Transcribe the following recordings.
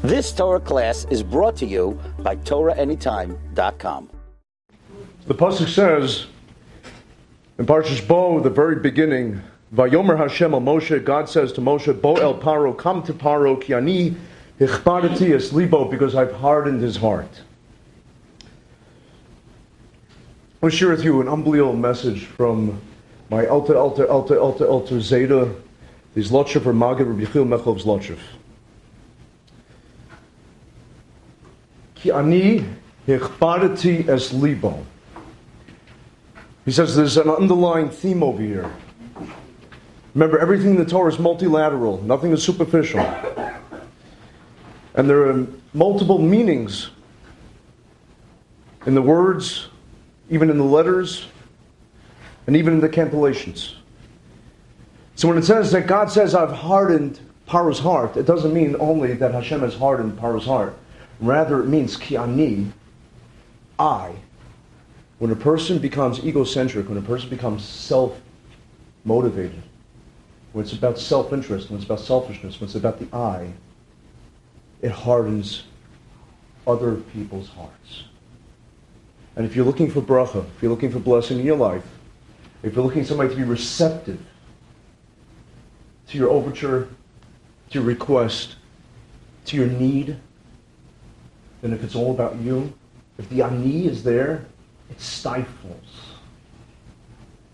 This Torah class is brought to you by TorahAnytime.com. The Pasuk says, in Parshas Bo, the very beginning, Vayomer Hashem al Moshe, God says to Moshe, Bo el Paro, come to Paro, ki ani hichbarati es libo, because I've hardened his heart. I want to share with you an unbelievable message from my Alter Zeta, the Zlotchev or Magid Rabbi Yechiel Mechel Zlotchev. Ki ani hichbarati es libo. He says there's an underlying theme over here. Remember, everything in the Torah is multilateral. Nothing is superficial. And there are multiple meanings in the words, even in the letters, and even in the cantillations. So when it says that God says, I've hardened Paro's heart, it doesn't mean only that Hashem has hardened Paro's heart. Rather, it means ki ani, I. When a person becomes egocentric, when a person becomes self-motivated, when it's about self-interest, when it's about selfishness, when it's about the I, it hardens other people's hearts. And if you're looking for bracha, if you're looking for blessing in your life, if you're looking for somebody to be receptive to your overture, to your request, to your need, then if it's all about you, if the ani is there, it stifles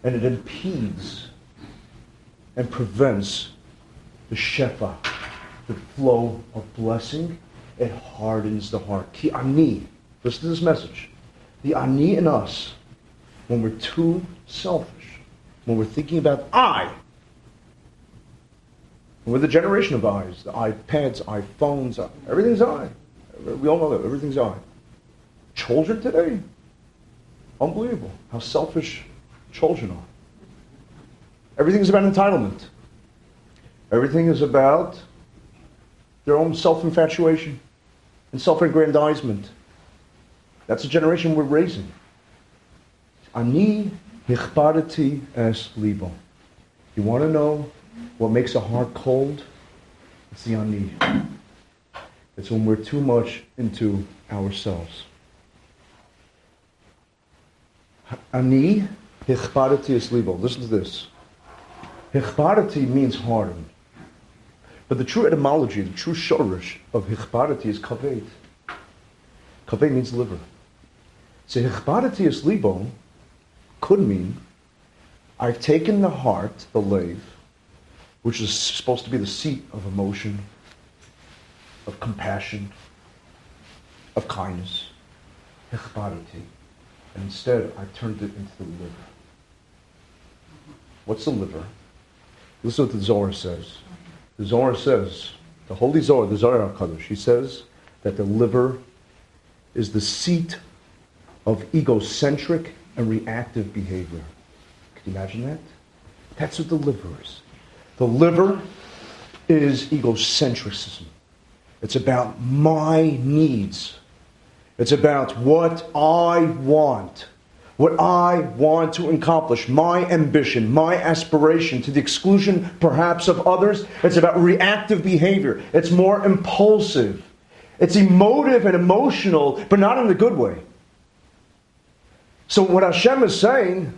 and it impedes and prevents the shefa, the flow of blessing. It hardens the heart. Ki ani, listen to this message. The ani in us, when we're too selfish, when we're thinking about I, and we're the generation of I's, the iPads, iPhones, everything's I. We all know that, everything's I. Children today, unbelievable how selfish children are. Everything is about entitlement. Everything is about their own self-infatuation and self-aggrandizement. That's the generation we're raising. Ani hichbarati es libo. You want to know what makes a heart cold? It's the ani. It's when we're too much into ourselves. Ani hichbarati es libo. Listen to this. Hichbarati means hardened. But the true etymology, the true shorish of hichbarati is kaved. Kaved means liver. So hichbarati es libo could mean I've taken the heart, the lave, which is supposed to be the seat of emotion, of compassion, of kindness, hichbarati. And instead, I turned it into the liver. What's the liver? Listen to what the Zohar says. The Zohar says, the Holy Zohar, the Zohar HaKadosh, he says that the liver is the seat of egocentric and reactive behavior. Can you imagine that? That's what the liver is. The liver is egocentrism. It's about my needs. It's about what I want to accomplish, my ambition, my aspiration, to the exclusion perhaps of others. It's about reactive behavior. It's more impulsive. It's emotive and emotional, but not in the good way. So what Hashem is saying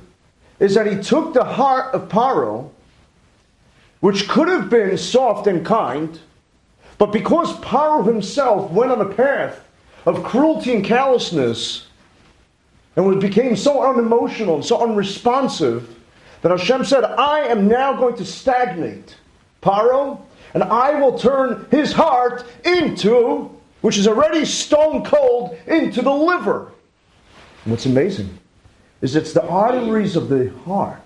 is that He took the heart of Paro, which could have been soft and kind, but because Paro himself went on a path of cruelty and callousness, and became so unemotional and so unresponsive, that Hashem said, I am now going to stagnate Paro, and I will turn his heart into, which is already stone cold, into the liver. And what's amazing is it's the arteries of the heart.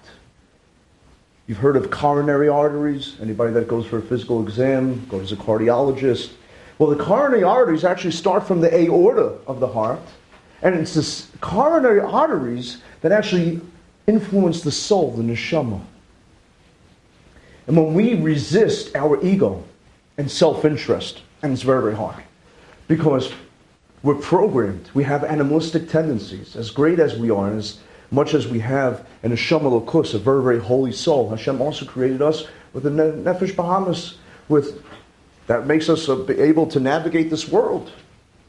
You've heard of coronary arteries. Anybody that goes for a physical exam, goes to a cardiologist. Well, the coronary arteries actually start from the aorta of the heart, and it's the coronary arteries that actually influence the soul, the neshama. And when we resist our ego and self-interest, and it's very, very hard, because we're programmed, we have animalistic tendencies. As great as we are, and as much as we have an neshama lokus, a very, very holy soul, Hashem also created us with a nefesh bahamas, with that makes us be able to navigate this world.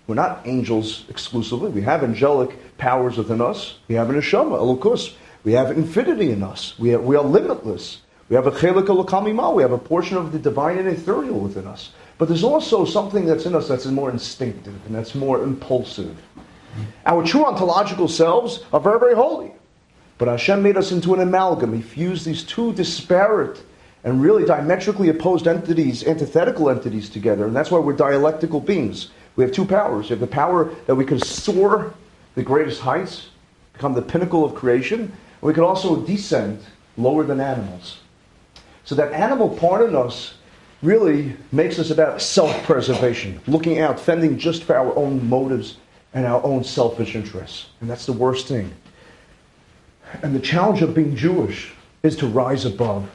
We're not angels exclusively. We have angelic powers within us. We have an neshama, elokus. We have infinity in us. We are limitless. We have a chelik elokamima. We have a portion of the divine and ethereal within us. But there's also something that's in us that's more instinctive and that's more impulsive. Our true ontological selves are very, very holy. But Hashem made us into an amalgam. He fused these two disparate and really diametrically opposed entities, antithetical entities together. And that's why we're dialectical beings. We have two powers. We have the power that we can soar the greatest heights, become the pinnacle of creation. And we can also descend lower than animals. So that animal part in us really makes us about self-preservation, looking out, fending just for our own motives and our own selfish interests. And that's the worst thing. And the challenge of being Jewish is to rise above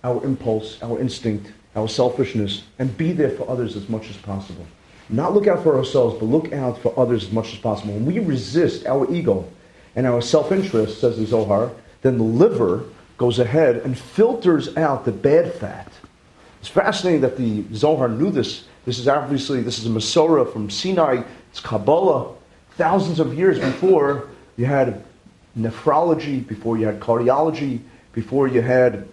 our impulse, our instinct, our selfishness, and be there for others as much as possible. Not look out for ourselves, but look out for others as much as possible. When we resist our ego and our self-interest, says the Zohar, then the liver goes ahead and filters out the bad fat. It's fascinating that the Zohar knew this. This is a Masorah from Sinai. It's Kabbalah. Thousands of years before you had nephrology, before you had cardiology, before you had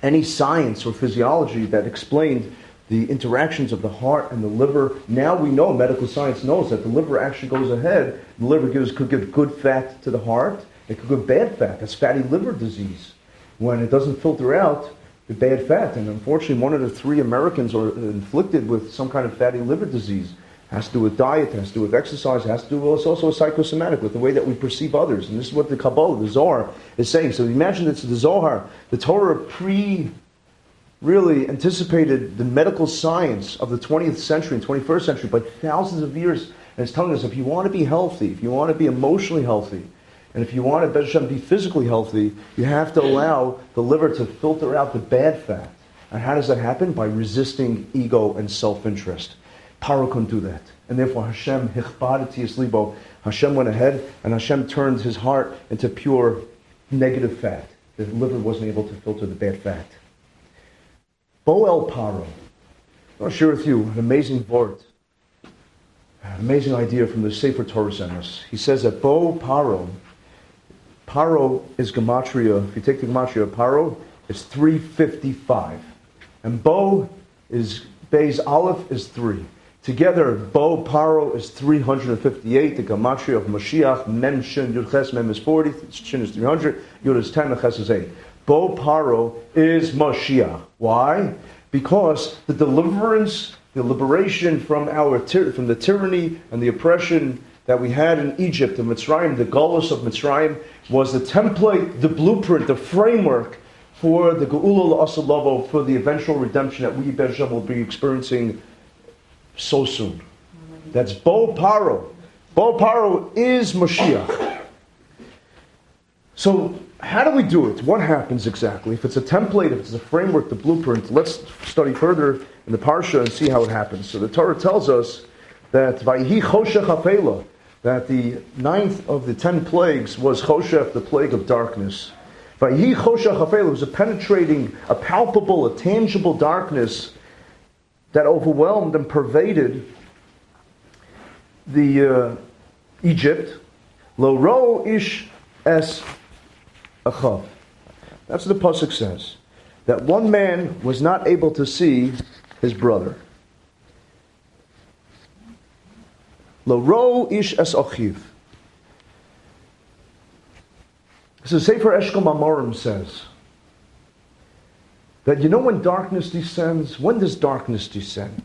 any science or physiology that explained the interactions of the heart and the liver. Now we know, medical science knows that the liver actually goes ahead. The liver could give good fat to the heart. It could give bad fat. That's fatty liver disease. When it doesn't filter out the bad fat. And unfortunately, 1 out of 3 Americans are inflicted with some kind of fatty liver disease. It has to do with diet, it has to do with exercise, it has to do with also psychosomatic, with the way that we perceive others. And this is what the Kabbalah, the Zohar, is saying. So imagine it's the Zohar, the Torah really anticipated the medical science of the 20th century and 21st century by thousands of years. And it's telling us if you want to be healthy, if you want to be emotionally healthy, and if you want to be physically healthy, you have to allow the liver to filter out the bad fat. And how does that happen? By resisting ego and self-interest. Paro couldn't do that. And therefore Hashem, hichbadati es libo, Hashem went ahead and Hashem turned his heart into pure negative fat. The liver wasn't able to filter the bad fat. Boel Paro. I want to share with you an amazing word, an amazing idea from the Sefer Torah Centers. He says that Bo Paro is gematria. If you take the gematria of Paro, it's 355. And Bo is, Beis Aleph is 3. Together, Bo Paro is 358. The gematria of Mashiach, Mem Shin Yud Ches Mem is 40. Shin is 300. Yud is 10. And Ches is 8. Bo Paro is Mashiach. Why? Because the deliverance, the liberation from the tyranny and the oppression that we had in Egypt, the Mitzrayim, the Golus of Mitzrayim, was the template, the blueprint, the framework for the Geula L'Asalavo, for the eventual redemption that we, Hashem, will be experiencing so soon. That's Bo Paro. Bo Paro is Mashiach. So, how do we do it? What happens exactly? If it's a template, if it's a framework, the blueprint, let's study further in the Parsha and see how it happens. So the Torah tells us that Vayhi Choshech Hafela, that the 9th of the 10 plagues was Choshech, the plague of darkness. Vayhi Choshech Hafela was a penetrating, a palpable, a tangible darkness that overwhelmed and pervaded the Egypt. Lo ro ish es achav. That's what the pasuk says. That one man was not able to see his brother. Lo ro ish es achiv. So Sefer Eshkol Mamorim says that when darkness descends, when does darkness descend?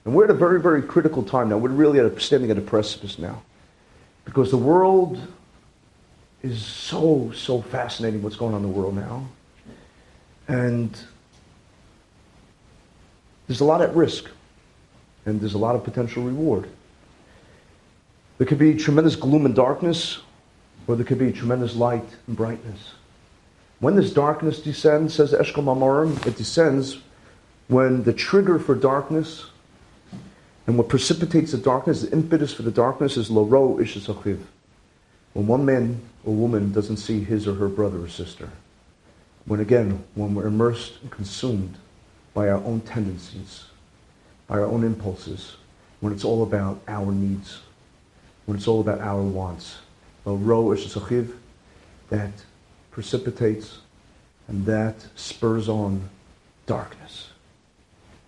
And we're at a very, very critical time now. We're really standing at a precipice now. Because the world is so fascinating what's going on in the world now. And there's a lot at risk. And there's a lot of potential reward. There could be tremendous gloom and darkness, or there could be tremendous light and brightness. When this darkness descends, says Eshkol Mamorim, it descends when the trigger for darkness and what precipitates the darkness, the impetus for the darkness, is lo ro ish es achiv. When one man or woman doesn't see his or her brother or sister. When we're immersed and consumed by our own tendencies, by our own impulses, when it's all about our needs, when it's all about our wants. Ro ish sachiv, that precipitates and that spurs on darkness.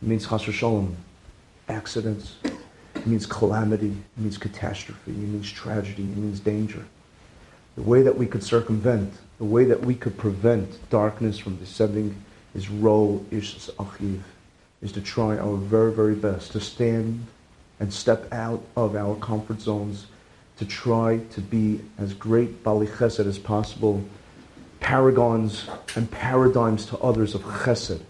It means chas v'shalom, accidents. It means calamity. It means catastrophe. It means tragedy. It means danger. The way that we could circumvent, the way that we could prevent darkness from descending is ro ish achiv, is to try our very, very best to stand and step out of our comfort zones, to try to be as great bali chesed as possible, paragons and paradigms to others of chesed,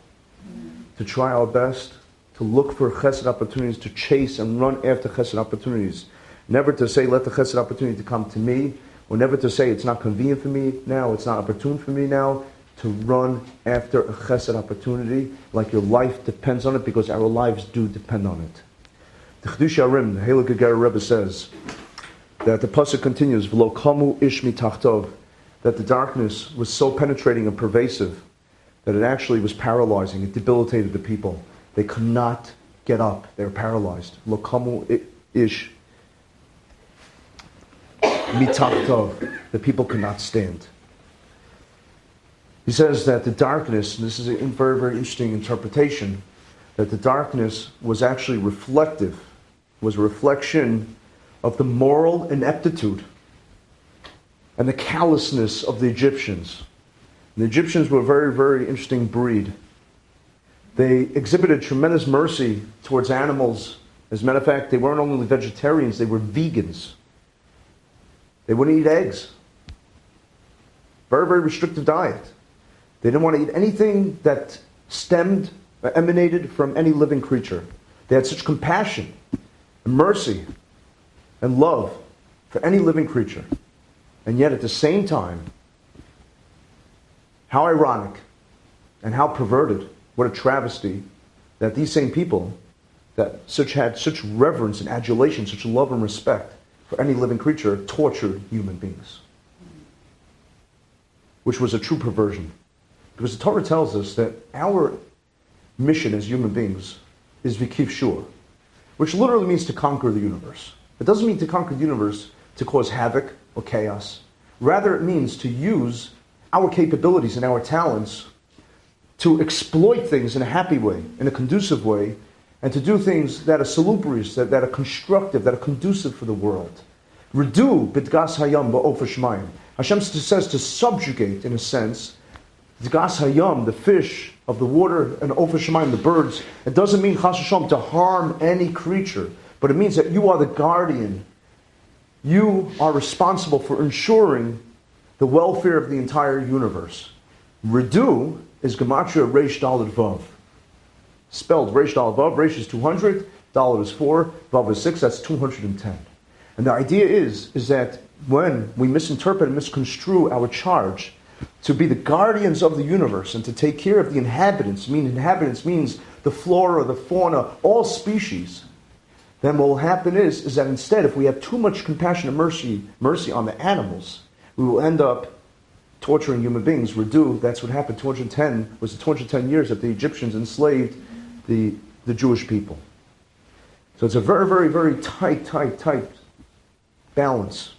to try our best to look for chesed opportunities, to chase and run after chesed opportunities. Never to say, let the chesed opportunity to come to me, or never to say, it's not convenient for me now, it's not opportune for me now, to run after a chesed opportunity like your life depends on it, because our lives do depend on it. The Chedush Arim, the Heilige Ger Rebbe says, that the pasuk continues, V'lo kamu ish mitachtov, that the darkness was so penetrating and pervasive that it actually was paralyzing, it debilitated the people. They could not get up. They were paralyzed. Lo kamu ish mitachtov. The people could not stand. He says that the darkness, and this is a very, very interesting interpretation, that the darkness was actually reflective, was a reflection of the moral ineptitude and the callousness of the Egyptians. And the Egyptians were a very, very interesting breed. They exhibited tremendous mercy towards animals. As a matter of fact, they weren't only vegetarians, they were vegans. They wouldn't eat eggs. Very, very restrictive diet. They didn't want to eat anything that stemmed or emanated from any living creature. They had such compassion and mercy and love for any living creature. And yet at the same time, how ironic and how perverted, what a travesty, that these same people that had such reverence and adulation, such love and respect for any living creature, tortured human beings. Which was a true perversion. Because the Torah tells us that our mission as human beings is v'kiv shur, which literally means to conquer the universe. It doesn't mean to conquer the universe to cause havoc or chaos. Rather, it means to use our capabilities and our talents to exploit things in a happy way, in a conducive way, and to do things that are salubrious, that are constructive, that are conducive for the world. Redu b'dgas hayam ba'ofer shmayim. Hashem says to subjugate, in a sense, Dgas hayam, the fish of the water, and ofer shmayim, the birds. It doesn't mean chas v'shalom to harm any creature, but it means that you are the guardian. You are responsible for ensuring the welfare of the entire universe. Redu is gematria reish daled vav. Spelled reish daled vav. Reish is 200, daled is 4, vav is 6, that's 210. And the idea is that when we misinterpret and misconstrue our charge to be the guardians of the universe and to take care of the inhabitants, inhabitants means the flora, the fauna, all species, then what will happen is that instead, if we have too much compassion and mercy on the animals, we will end up torturing human beings. Redu, that's what happened. 210 was the 210 years that the Egyptians enslaved the Jewish people. So it's a very, very, very tight balance.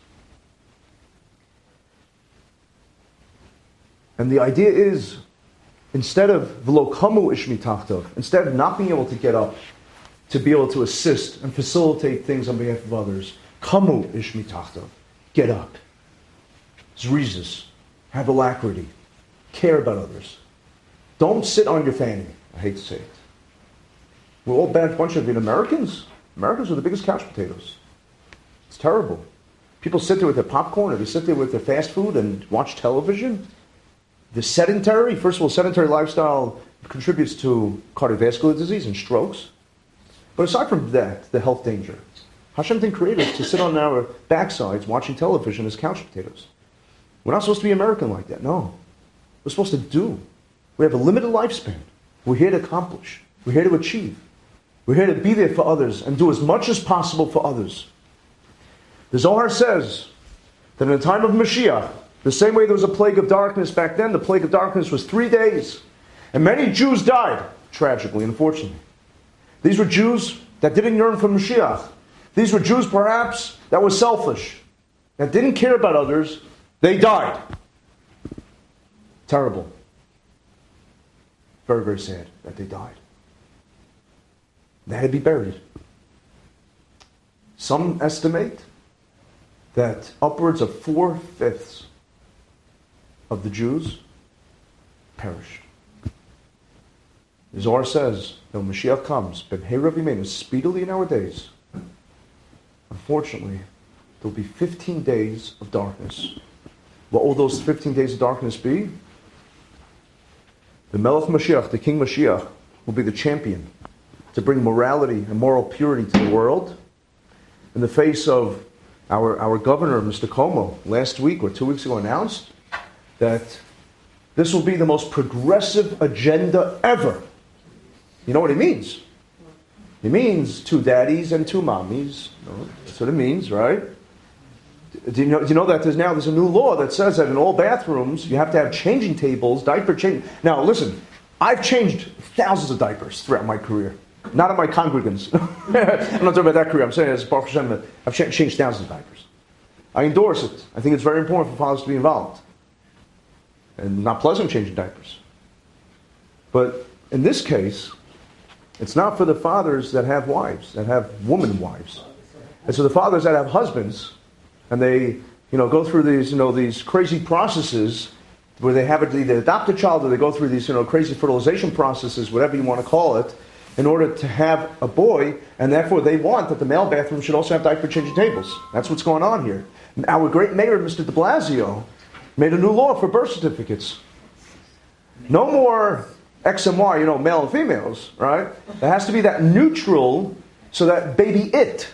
And the idea is, instead of v'lo kamu ish mitachtov, instead of not being able to get up, to be able to assist and facilitate things on behalf of others, kamu ish mitachtov, get up. Zrizis, have alacrity, care about others. Don't sit on your fanny. I hate to say it. We're all a bad bunch of Americans. Americans are the biggest couch potatoes. It's terrible. People sit there with their popcorn, or they sit there with their fast food and watch television. The sedentary lifestyle contributes to cardiovascular disease and strokes. But aside from that, the health danger, Hashem didn't create us to sit on our backsides watching television as couch potatoes. We're not supposed to be American like that, no. We're supposed to do. We have a limited lifespan. We're here to accomplish. We're here to achieve. We're here to be there for others and do as much as possible for others. The Zohar says that in the time of Mashiach, the same way there was a plague of darkness back then, the plague of darkness was 3 days. And many Jews died. tragically, unfortunately. These were Jews that didn't yearn for Mashiach. These were Jews, perhaps, that were selfish, that didn't care about others. They died. Terrible. Very, very sad that they died. They had to be buried. Some estimate that upwards of 4/5 of the Jews perished. The Zohar says that when Mashiach comes, speedily in our days, unfortunately, there will be 15 days of darkness. What will those 15 days of darkness be? The Melech Mashiach, the King Mashiach, will be the champion to bring morality and moral purity to the world. In the face of our governor, Mr. Como, last week or 2 weeks ago announced that this will be the most progressive agenda ever. You know what it means? It means 2 daddies and 2 mommies. That's what it means, right? Do you know that there's a new law that says that in all bathrooms you have to have changing tables, diaper change. Now listen, I've changed thousands of diapers throughout my career. Not of my congregants. I'm not talking about that career. I'm saying as Baruch Hashem, I've changed thousands of diapers. I endorse it. I think it's very important for fathers to be involved. And not pleasant changing diapers. But in this case, it's not for the fathers that have wives, that have woman wives. It's for the fathers that have husbands, and they, go through these crazy processes where they adopt a child, or they go through these, crazy fertilization processes, whatever you want to call it, in order to have a boy, and therefore they want that the male bathroom should also have diaper changing tables. That's what's going on here. Our great mayor, Mr. de Blasio, made a new law for birth certificates. No more X and Y, male and females, right? There has to be that neutral, so that baby it.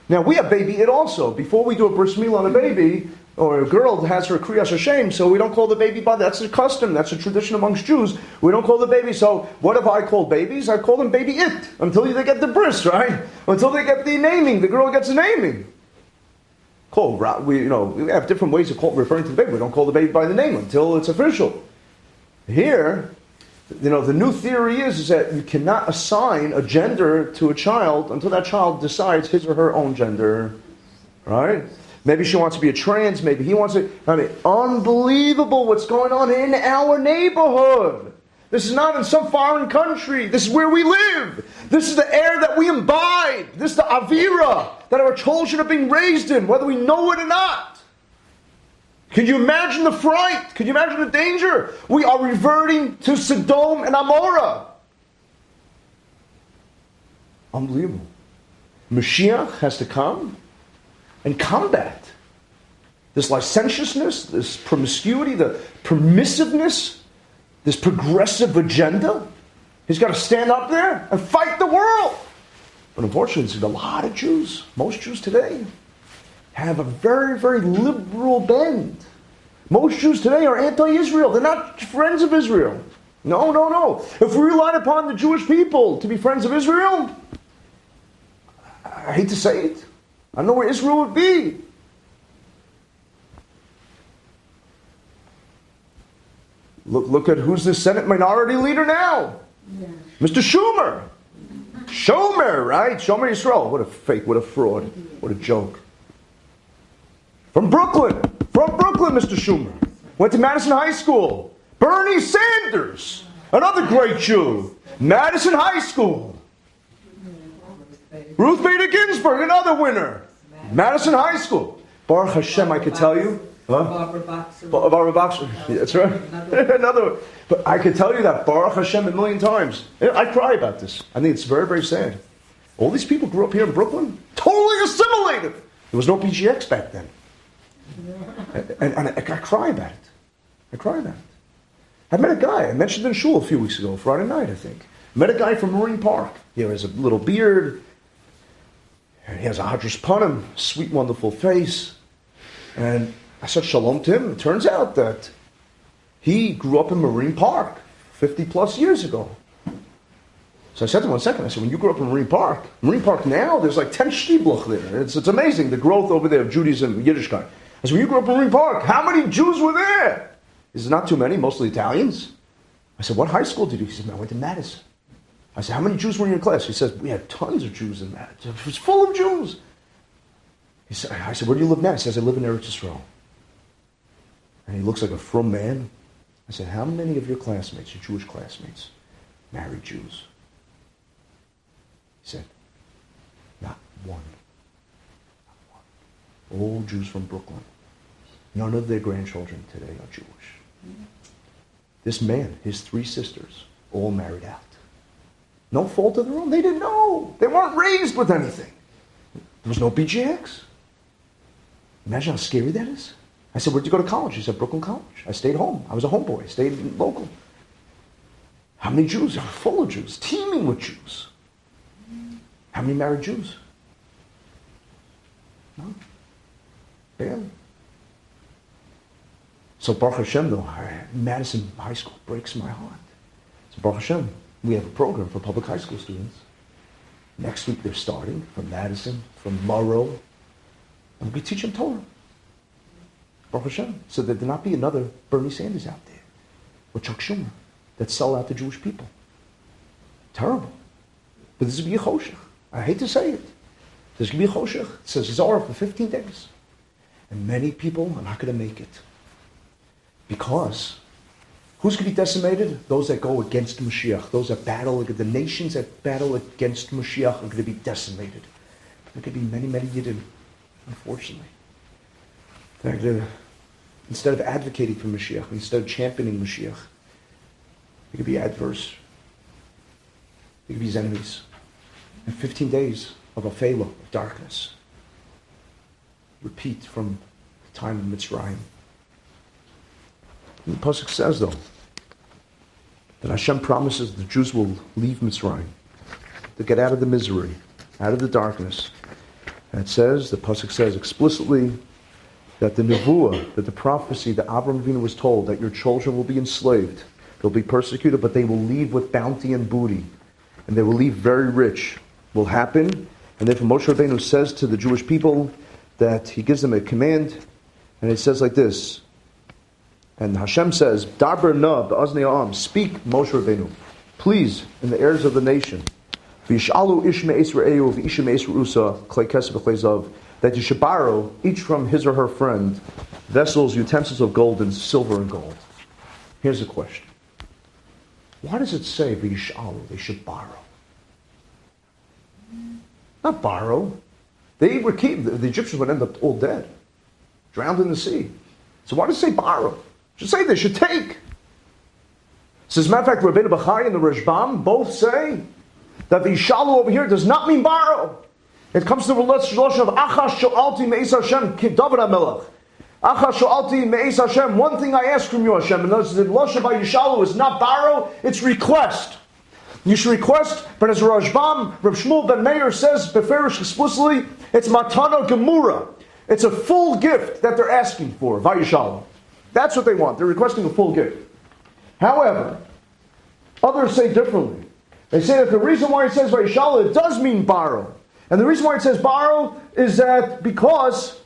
Now, we have baby it also. Before we do a bris milah on a baby, or a girl has her kriyas Hashem, so we don't call the baby by that's a custom, that's a tradition amongst Jews. We don't call the baby, so what have I called babies? I call them baby it, until they get the bris, right? Until they get the naming, the girl gets the naming. We have different ways of referring to the baby. We don't call the baby by the name until it's official. Here, the new theory is that you cannot assign a gender to a child until that child decides his or her own gender, right? Maybe she wants to be a trans, maybe he wants to. Unbelievable what's going on in our neighborhood. This is not in some foreign country. This is where we live. This is the air that we imbibe. This is the avira that our children are being raised in, whether we know it or not. Can you imagine the fright? Can you imagine the danger? We are reverting to Sodom and Amorah. Unbelievable. Mashiach has to come and combat this licentiousness, this promiscuity, the permissiveness, this progressive agenda. He's got to stand up there and fight the world. But unfortunately, a lot of Jews, most Jews today, have a very, very liberal bend. Most Jews today are anti-Israel. They're not friends of Israel. No. If we relied upon the Jewish people to be friends of Israel, I hate to say it, I don't know where Israel would be. Look at who's the Senate minority leader now. Yeah. Mr. Schumer. Schumer, right? Schumer Yisrael. What a fake, what a fraud, what a joke. From Brooklyn, Mr. Schumer. Went to Madison High School. Bernie Sanders, another great Jew. Madison High School. Ruth Bader Ginsburg, another winner. Madison High School. Baruch Hashem, I could tell you. Huh? Barbara Boxer. That's right. Another one. But I could tell you that Baruch Hashem a million times. I cry about this. I think it's very, very sad. All these people grew up here in Brooklyn, totally assimilated. There was no PGX back then. And I cry about it. I met a guy, I mentioned in shul a few weeks ago, Friday night, I think. I met a guy from Marine Park. He has a little beard. And he has a hadras panim, sweet, wonderful face. And I said shalom to him. It turns out that he grew up in Marine Park 50 plus years ago. So I said to him 1 second, I said, when you grew up in Marine Park now, there's like 10 shtibluch there. It's amazing, the growth over there of Judaism, Yiddishkeit. I said, when you grew up in Marine Park, how many Jews were there? He said, not too many, mostly Italians. I said, what high school did you? He said, I went to Madison. I said, how many Jews were in your class? He says, we had tons of Jews in that. It was full of Jews. I said, where do you live now? He says, I live in Eretz Yisrael. And he looks like a frum man. I said, how many of your classmates, your Jewish classmates, married Jews? He said, not one. Not one. All Jews from Brooklyn. None of their grandchildren today are Jewish. This man, his 3 sisters, all married out. No fault of their own. They didn't know. They weren't raised with anything. There was no BGX. Imagine how scary that is. I said, where'd you go to college? He said, Brooklyn College. I stayed home. I was a homeboy. I stayed local. How many Jews? They were full of Jews, teeming with Jews. How many married Jews? No. Barely. So Baruch Hashem, though, Madison High School breaks my heart. So Baruch Hashem, we have a program for public high school students. Next week they're starting from Madison, from Morrow, and we teach them Torah. Baruch Hashem. So that there not be another Bernie Sanders out there, or Chuck Schumer, that sell out the Jewish people. Terrible. But this will be a choshech. I hate to say it. There's going to be a choshech. It says Zohar for 15 days. And many people are not going to make it. Because who's going to be decimated? Those that go against Mashiach. Those that battle, the nations that battle against Mashiach are going to be decimated. There could be many, many Yidden, unfortunately. They're going to, instead of advocating for Mashiach, instead of championing Mashiach, they could be adverse. They could be his enemies. And 15 days of a phalo, of darkness. Repeat from the time of Mitzrayim. And the Pasuk says, though, that Hashem promises the Jews will leave Mitzrayim, to get out of the misery, out of the darkness. And it says, the Pasuk says explicitly, that the nevuah, that the prophecy that Abraham Avinu was told, that your children will be enslaved, they'll be persecuted, but they will leave with bounty and booty, and they will leave very rich, will happen. And therefore Moshe Rabbeinu says to the Jewish people that he gives them a command, and it says like this, and Hashem says, Daber na b'aznei ha'am, speak Moshe Rabbeinu, please, in the heirs of the nation, v'yishalu ish me'es re'eu v'ish me'es re'usa klei kesef v'klei zav, that you should borrow, each from his or her friend, vessels, utensils of gold and silver and gold. Here's the question. Why does it say v'yishalu, they should borrow? Not borrow. They were keep. The Egyptians would end up all dead, drowned in the sea. So why does it say borrow? It should say they should take. So as a matter of fact, Rabbeinu Bachai and the Rashbam both say that the Yishalu over here does not mean borrow. It comes to the lashon of Achash Sho'alti Me'es Hashem Ki David HaMelech. Achash Sho'alti Me'es Hashem. One thing I ask from you, Hashem. And notice the lashon by Yishalu is not borrow; it's request. You should request, but as Rashbam, Reb Shmuel ben Meir says, beferish explicitly, it's matana gemura. It's a full gift that they're asking for, vayishalu. That's what they want. They're requesting a full gift. However, others say differently. They say that the reason why it says vayishalu, it does mean borrow. And the reason why it says borrow is that because,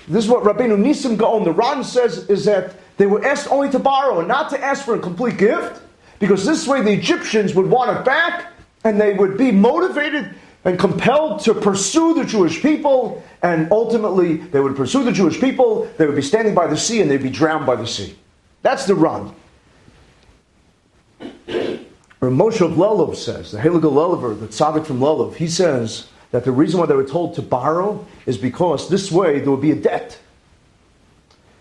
this is what Rabbeinu Nisim Gaon, the Ran says, is that they were asked only to borrow and not to ask for a complete gift. Because this way the Egyptians would want it back, and they would be motivated and compelled to pursue the Jewish people, and ultimately they would pursue the Jewish people, they would be standing by the sea, and they'd be drowned by the sea. That's the run. Or Moshe of Lelov says, the Heilige Lelever, the tzaddik from Lelov, he says that the reason why they were told to borrow is because this way there would be a debt.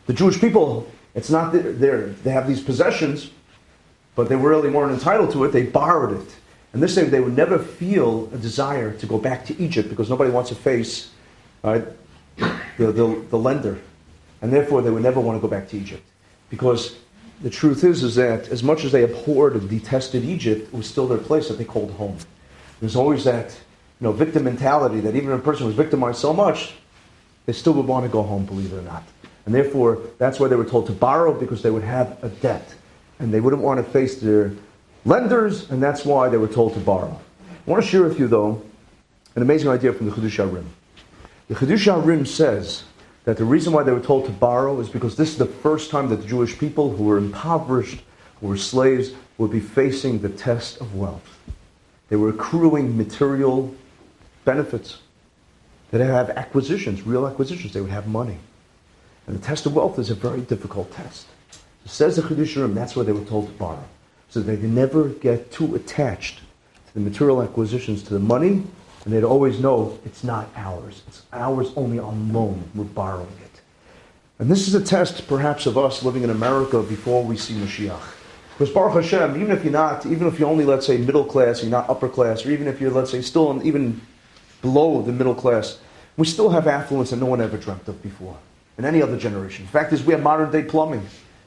The Jewish people, it's not that they have these possessions, but they really weren't entitled to it. They borrowed it. And this way they would never feel a desire to go back to Egypt because nobody wants to face the lender. And therefore they would never want to go back to Egypt. Because the truth is that as much as they abhorred and detested Egypt, it was still their place that they called home. There's always that victim mentality that even if a person was victimized so much, they still would want to go home, believe it or not. And therefore, that's why they were told to borrow, because they would have a debt. And they wouldn't want to face their lenders, and that's why they were told to borrow. I want to share with you, though, an amazing idea from the Chidush HaRim. The Chidush HaRim says that the reason why they were told to borrow is because this is the first time that the Jewish people who were impoverished, who were slaves, would be facing the test of wealth. They were accruing material benefits. They'd have acquisitions, real acquisitions. They would have money. And the test of wealth is a very difficult test. It says the Chidush Urim, that's where they were told to borrow. So they could never get too attached to the material acquisitions, to the money, and they'd always know it's not ours. It's ours only on loan. We're borrowing it. And this is a test, perhaps, of us living in America before we see Mashiach. Because Baruch Hashem, even if you're only, let's say, middle class, you're not upper class, or even if you're, let's say, still even below the middle class, we still have affluence that no one ever dreamt of before in any other generation. The fact is, we have modern day plumbing.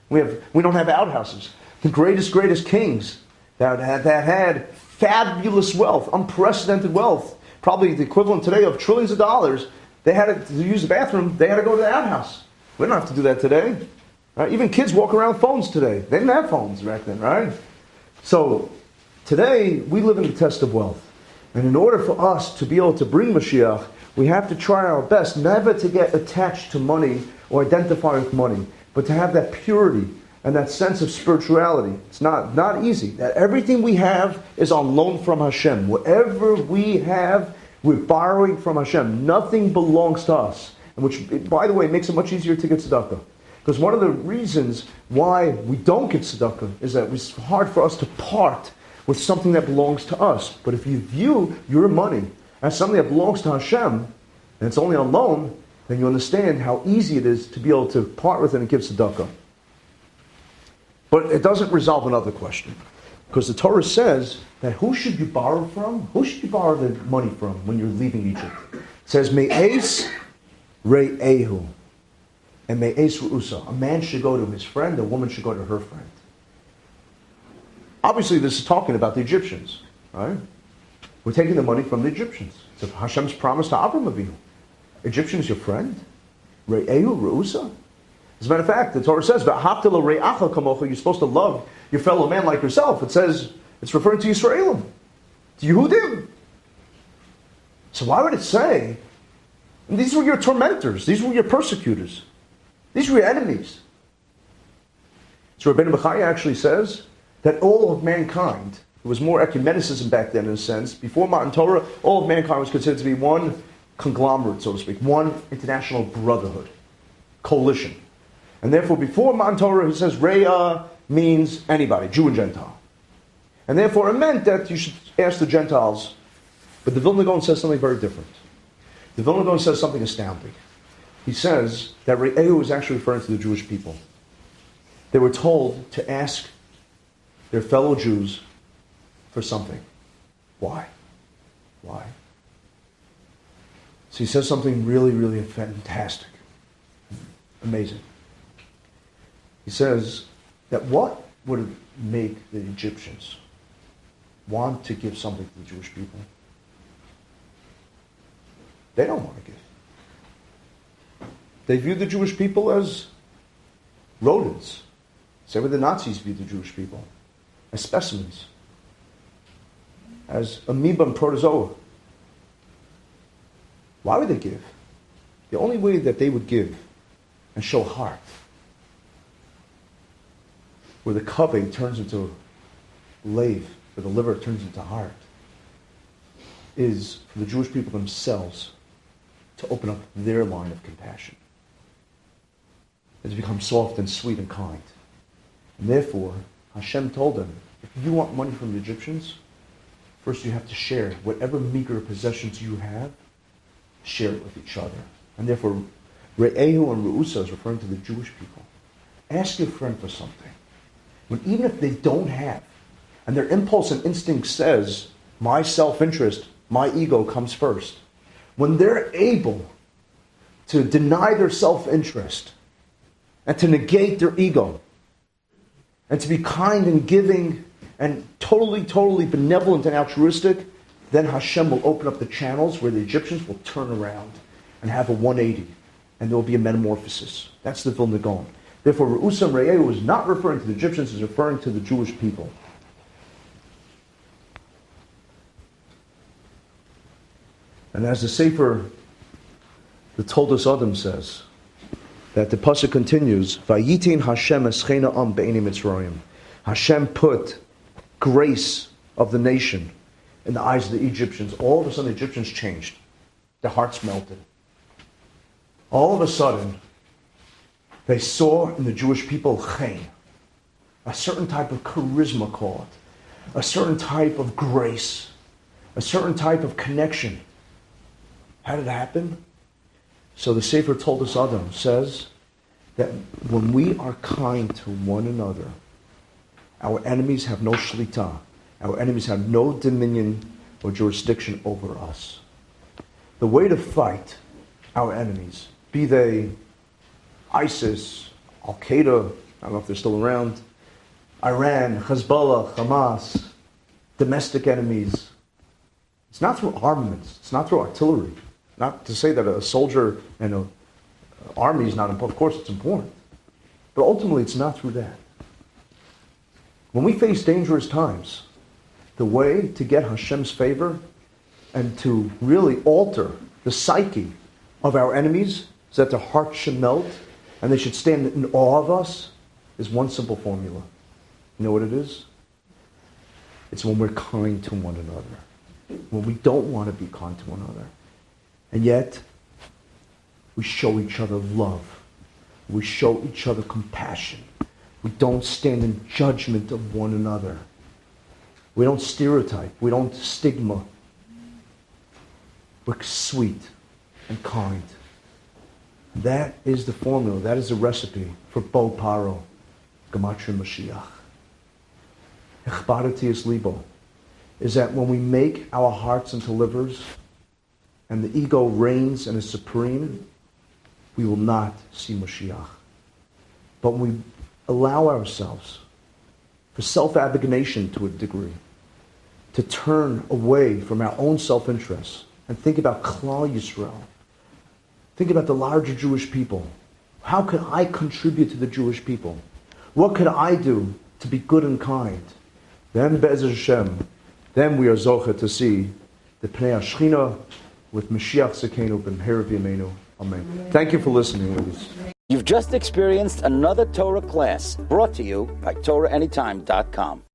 We don't have outhouses. The greatest kings that had fabulous wealth, unprecedented wealth, probably the equivalent today of trillions of dollars, they had to use the bathroom, they had to go to the outhouse. We don't have to do that today. Right? Even kids walk around with phones today. They didn't have phones back then, right? So today, we live in the test of wealth. And in order for us to be able to bring Mashiach, we have to try our best never to get attached to money or identify with money, but to have that purity and that sense of spirituality. It's not easy. That everything we have is on loan from Hashem. Whatever we have, we're borrowing from Hashem. Nothing belongs to us. And which, by the way, makes it much easier to get tzedakah. Because one of the reasons why we don't get tzedakah is that it's hard for us to part with something that belongs to us. But if you view your money as something that belongs to Hashem, and it's only on loan, then you understand how easy it is to be able to part with it and give tzedakah. But it doesn't resolve another question. Because the Torah says that who should you borrow from? Who should you borrow the money from when you're leaving Egypt? It says, Me'es Re'ehu. And Me'es Ru'usa. A man should go to his friend, a woman should go to her friend. Obviously, this is talking about the Egyptians, right? We're taking the money from the Egyptians. It's Hashem's promise to Abraham Avinu. Egyptian is your friend. Re'ehu Ru'usa. As a matter of fact, the Torah says, "V'ahavta l're'acha kamocha." You're supposed to love your fellow man like yourself. It says, it's referring to Yisraelim, to Yehudim. So why would it say, and these were your tormentors, these were your persecutors, these were your enemies? So Rabbi Bechaya actually says that all of mankind, there was more ecumenicism back then in a sense, before Matan Torah, all of mankind was considered to be one conglomerate, so to speak, one international brotherhood, coalition. And therefore, before Matan Torah, he says, Re'ah means anybody, Jew and Gentile. And therefore, it meant that you should ask the Gentiles. But the Vilna Gaon says something very different. The Vilna Gaon says something astounding. He says that Re'ehu is actually referring to the Jewish people. They were told to ask their fellow Jews for something. Why? Why? So he says something really, really fantastic. Amazing. He says that what would make the Egyptians want to give something to the Jewish people? They don't want to give. They view the Jewish people as rodents. Same way the Nazis viewed the Jewish people, as specimens, as amoeba and protozoa. Why would they give? The only way that they would give and show heart, where the kaveh turns into lave, where the liver turns into heart, is for the Jewish people themselves to open up their line of compassion, and to become soft and sweet and kind. And therefore, Hashem told them, if you want money from the Egyptians, first you have to share whatever meager possessions you have, share it with each other. And therefore, Re'ehu and Ru'usa is referring to the Jewish people. Ask your friend for something. When even if they don't have, and their impulse and instinct says, my self-interest, my ego comes first. When they're able to deny their self-interest and to negate their ego and to be kind and giving and totally benevolent and altruistic, then Hashem will open up the channels where the Egyptians will turn around and have a 180, and there will be a metamorphosis. That's the Vilna Gaon. Therefore, Re'usa and Re'ehu is not referring to the Egyptians, it's referring to the Jewish people. And as the Sefer, the Toldos Adam says, that the Pasuk continues, Vayitin Hashem eschena am be'enim Mitzrayim. Hashem put grace of the nation in the eyes of the Egyptians. All of a sudden, the Egyptians changed. Their hearts melted. All of a sudden, they saw in the Jewish people chen, a certain type of charisma, call it, a certain type of grace, a certain type of connection. How did it happen? So the Sefer Toldos Adam says that when we are kind to one another, our enemies have no shlita. Our enemies have no dominion or jurisdiction over us. The way to fight our enemies, be they ISIS, Al-Qaeda, I don't know if they're still around, Iran, Hezbollah, Hamas, domestic enemies, it's not through armaments, it's not through artillery. Not to say that a soldier and an army is not important. Of course it's important. But ultimately it's not through that. When we face dangerous times, the way to get Hashem's favor and to really alter the psyche of our enemies is that their hearts should melt and they should stand in awe of us is one simple formula. You know what it is? It's when we're kind to one another. When we don't want to be kind to one another. And yet, we show each other love. We show each other compassion. We don't stand in judgment of one another. We don't stereotype. We don't stigma. We're sweet and kind. That is the formula. That is the recipe for Bo Paro, Gematria Mashiach. Echbarati es libo is that when we make our hearts into livers and the ego reigns and is supreme, we will not see Mashiach. But when we allow ourselves for self-abnegation to a degree, to turn away from our own self-interest and think about Klal Yisrael, think about the larger Jewish people. How could I contribute to the Jewish people? What could I do to be good and kind? Then, Be'ez Hashem, then we are zocher to see the Pnei HaShechina with Mashiach Tzidkeinu b'mehera v'yameinu. Amen. Thank you for listening, ladies. You've just experienced another Torah class brought to you by TorahAnytime.com.